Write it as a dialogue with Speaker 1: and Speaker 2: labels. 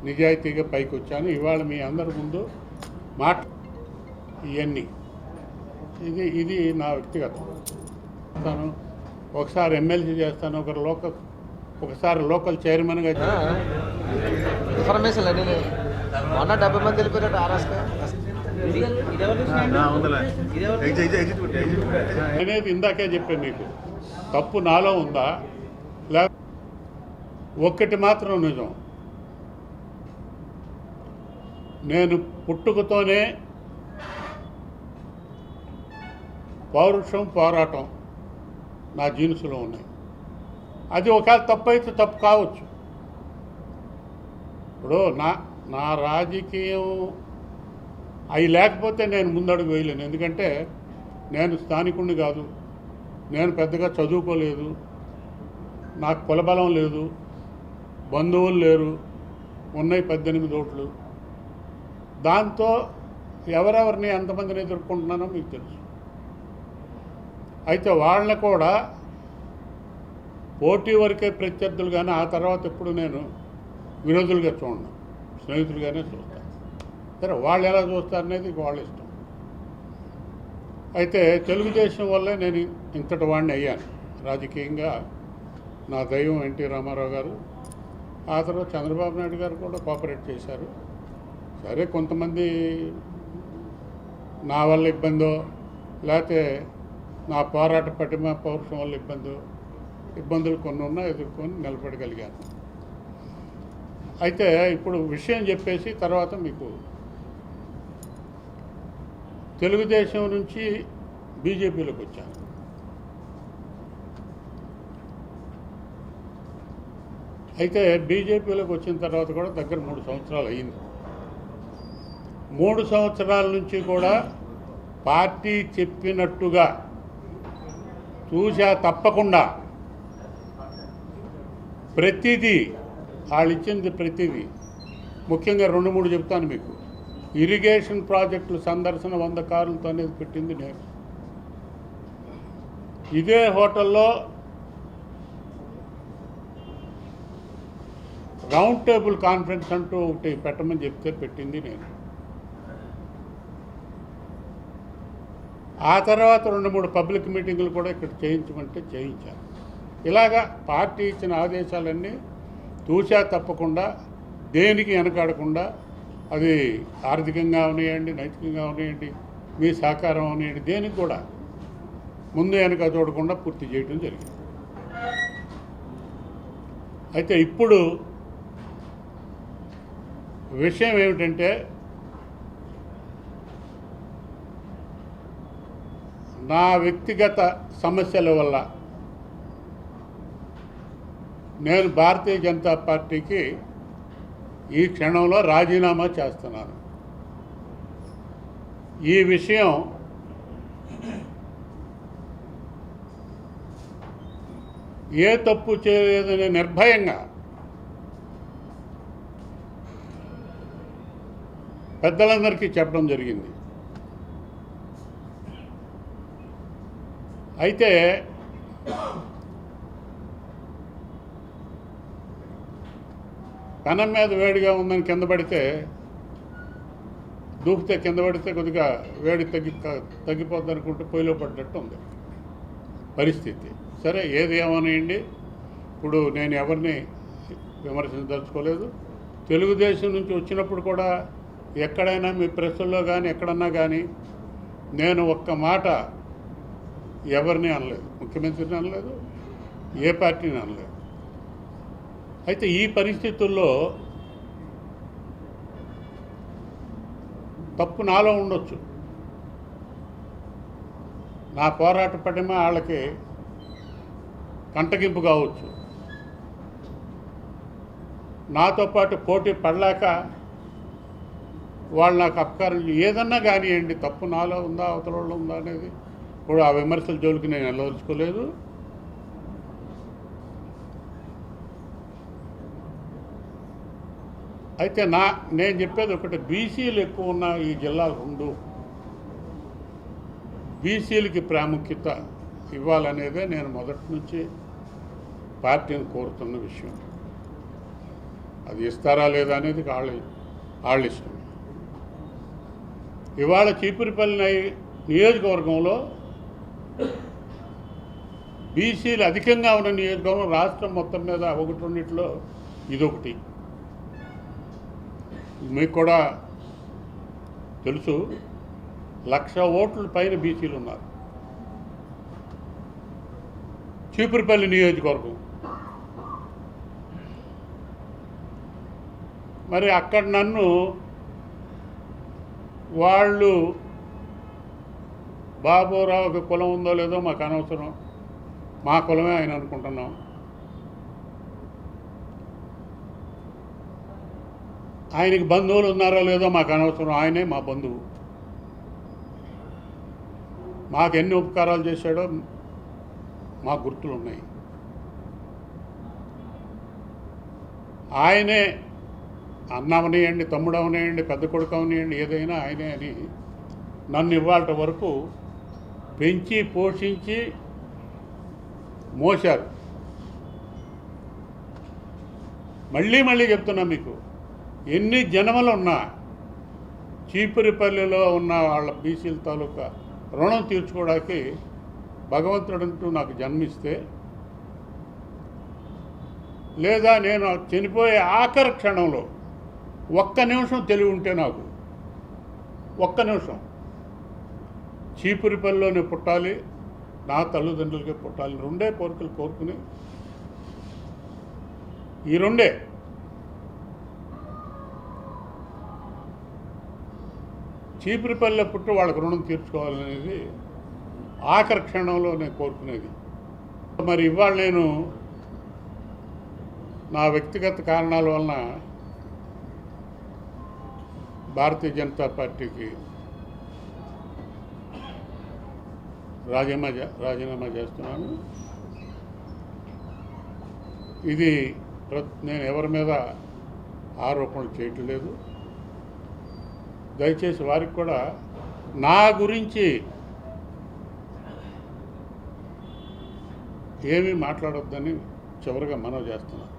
Speaker 1: నిజాయితీగా పైకి వచ్చాను. ఇవాళ మీ అందరి ముందు మాట ఇవన్నీ ఇది నా వ్యక్తిగతం. ఒకసారి ఎమ్మెల్సీ చేస్తాను, ఒకసారి లోకల్ చైర్మన్గా
Speaker 2: ఇన్ఫర్మేషన్ అన్నీ 170 మంది వెళ్ళిపోయారు ఆర్ఎస్కే
Speaker 1: అనేది ఇందాకే చెప్పాను మీకు. తప్పు నాలో ఉందా? ఒక్కటి మాత్రం నిజం, నేను పుట్టుకతోనే పౌరుషం పోరాటం నా జీన్సులో ఉన్నాయి. అది ఒకవేళ తప్పు అయితే తప్పు కావచ్చు. ఇప్పుడు నా రాజకీయం అవి లేకపోతే నేను ముందడుగు వేయలేను. ఎందుకంటే నేను స్థానికుడిని కాదు, నేను పెద్దగా చదువుకోలేదు, నాకు కులబలం లేదు, బంధువులు లేరు, ఉన్నాయి 18 ఓట్లు. దాంతో ఎవరెవరిని ఎంతమందిని ఎదుర్కొంటున్నానో మీకు తెలుసు. అయితే వాళ్ళని కూడా పోటీ వరకే ప్రత్యర్థులు, కానీ ఆ తర్వాత ఎప్పుడు నేను విరోధులుగా చూడను, స్నేహితులుగానే చూస్తాను. సరే, వాళ్ళు ఎలా చూస్తారనేది వాళ్ళ ఇష్టం. అయితే తెలుగుదేశం వల్లే నేను ఇంతటి వాడిని అయ్యాను రాజకీయంగా. నా దైవం ఎన్టీ రామారావు గారు, ఆ తర్వాత చంద్రబాబు నాయుడు గారు కూడా కోఆపరేట్ చేశారు. సరే, కొంతమంది నా వల్ల ఇబ్బందో, లేకపోతే నా పోరాట పటిమ పౌరుషం వల్ల ఇబ్బందులు కొన్ని ఉన్నా ఎదుర్కొని నిలబడగలిగాను. అయితే ఇప్పుడు విషయం చెప్పేసి తర్వాత మీకు తెలుగుదేశం నుంచి బీజేపీలోకి వచ్చాను. అయితే బీజేపీలోకి వచ్చిన తర్వాత కూడా దగ్గర 3 సంవత్సరాలు అయ్యింది. 3 సంవత్సరాల నుంచి కూడా పార్టీ చెప్పినట్టుగా చూసా తప్పకుండా ప్రతిదీ వాళ్ళు ఇచ్చింది ప్రతిదీ. ముఖ్యంగా 2-3 చెప్తాను మీకు. ఇరిగేషన్ ప్రాజెక్టులు సందర్శన 100 కార్లతో అనేది పెట్టింది నేను. ఇదే హోటల్లో రౌండ్ టేబుల్ కాన్ఫరెన్స్ అంటూ ఒకటి పెట్టమని చెప్తే పెట్టింది నేను. ఆ తర్వాత 2-3 పబ్లిక్ మీటింగులు కూడా ఇక్కడ చేయించమంటే చేయించాను. ఇలాగా పార్టీ ఇచ్చిన ఆదేశాలన్నీ తూచా తప్పకుండా, దేనికి వెనకాడకుండా, అది ఆర్థికంగా ఉన్నాయండి, నైతికంగా ఉన్నాయండి, మీ సహకారం ఉన్నాయండి, దేనికి కూడా ముందు వెనక చూడకుండా పూర్తి చేయడం జరిగింది. అయితే ఇప్పుడు విషయం ఏమిటంటే, నా వ్యక్తిగత సమస్యల వల్ల నేను భారతీయ జనతా పార్టీకి ఈ క్షణంలో రాజీనామా చేస్తున్నాను. ఈ విషయం ఏ తప్పు చేయలేదనే నిర్భయంగా పెద్దలందరికీ చెప్పడం జరిగింది. అయితే పెనం మీద వేడిగా ఉందని కింద పడితే, దూకితే కింద పడితే కొద్దిగా వేడి తగ్గిపోద్ది అనుకుంటే పొయ్యిలో పడ్డట్టు ఉంది పరిస్థితి. సరే, ఏది ఏమనియండి, ఇప్పుడు నేను ఎవరిని విమర్శించదలుచుకోలేదు. తెలుగుదేశం నుంచి వచ్చినప్పుడు కూడా ఎక్కడైనా మీ ప్రెస్సుల్లో కానీ ఎక్కడన్నా కానీ నేను ఒక్క మాట ఎవరిని అనలేదు, ముఖ్యమంత్రిని అనలేదు, ఏ పార్టీని అనలేదు. అయితే ఈ పరిస్థితుల్లో తప్పు నాలో ఉండొచ్చు, నా పోరాట పటిమ వాళ్ళకి కంటగింపు కావచ్చు, నాతో పాటు పోటీ పడలేక వాళ్ళు నాకు అపకారం ఏదన్నా కానివ్వండి, తప్పు నాలో ఉందా అవతలలో ఉందా అనేది కూడా ఆ విమర్శల జోలికి నేను వెళ్ళదలుచుకోలేదు. అయితే నేను చెప్పేది ఒకటి, బీసీలు ఎక్కువ ఉన్న ఈ జిల్లాలు 2, బీసీలకి ప్రాముఖ్యత ఇవ్వాలనేదే నేను మొదటి నుంచి పార్టీని కోరుతున్న విషయం. అది ఇస్తారా లేదా అనేది వాళ్ళ ఇష్టం. ఇవాళ చీపురుపల్లి నియోజకవర్గంలో బీసీలు అధికంగా ఉన్న నియోజకవర్గం రాష్ట్రం మొత్తం మీద ఒకటి రెండిట్లో ఇదొకటి. మీకు కూడా తెలుసు, 1,00,000 ఓట్ల పైన బీసీలు ఉన్నారు చీపురుపల్లి నియోజకవర్గం. మరి అక్కడ నన్ను వాళ్ళు బాబురావుకి కులం ఉందో లేదో మాకు అనవసరం, మా కులమే ఆయన అనుకుంటున్నాం. ఆయనకి బంధువులు ఉన్నారో లేదో మాకు అనవసరం, ఆయనే మా బంధువు. మాకు ఎన్ని ఉపకారాలు చేశాడో మా గుర్తులు ఉన్నాయి. ఆయనే అన్నవనియండి, తమ్ముడు అవనియండి, పెద్ద కొడుకు అవనియండి, ఏదైనా ఆయనే అని నన్ను ఇవాళ వరకు పెంచి పోషించి మోశారు. మళ్ళీ చెప్తున్నా మీకు, ఎన్ని జన్మలు ఉన్నా చీపురుపల్లిలో ఉన్న వాళ్ళ బీసీల తాలూకా రుణం తీర్చుకోవడానికి భగవంతుడంటూ నాకు జన్మిస్తే, లేదా నేను చనిపోయే ఆఖరి క్షణంలో ఒక్క నిమిషం తెలివి ఉంటే, నాకు ఒక్క నిమిషం చీపురుపల్లిలోనే పుట్టాలి, నా తల్లిదండ్రులకే పుట్టాలి, రెండే కోరికలు కోరుకుని, ఈ రెండే. చీపురుపల్లిలో పుట్టి వాళ్ళకి రుణం తీర్చుకోవాలనేది ఆఖరి క్షణంలో నేను కోరుకునేది. మరి ఇవాళ నేను నా వ్యక్తిగత కారణాల వలన భారతీయ జనతా పార్టీకి రాజీనామా చేస్తున్నాను. ఇది నేను ఎవరి మీద ఆరోపణలు చేయటం లేదు. దయచేసి వారికి కూడా నా గురించి ఏమీ మాట్లాడొద్దని చివరిగా మనవి చేస్తున్నాను.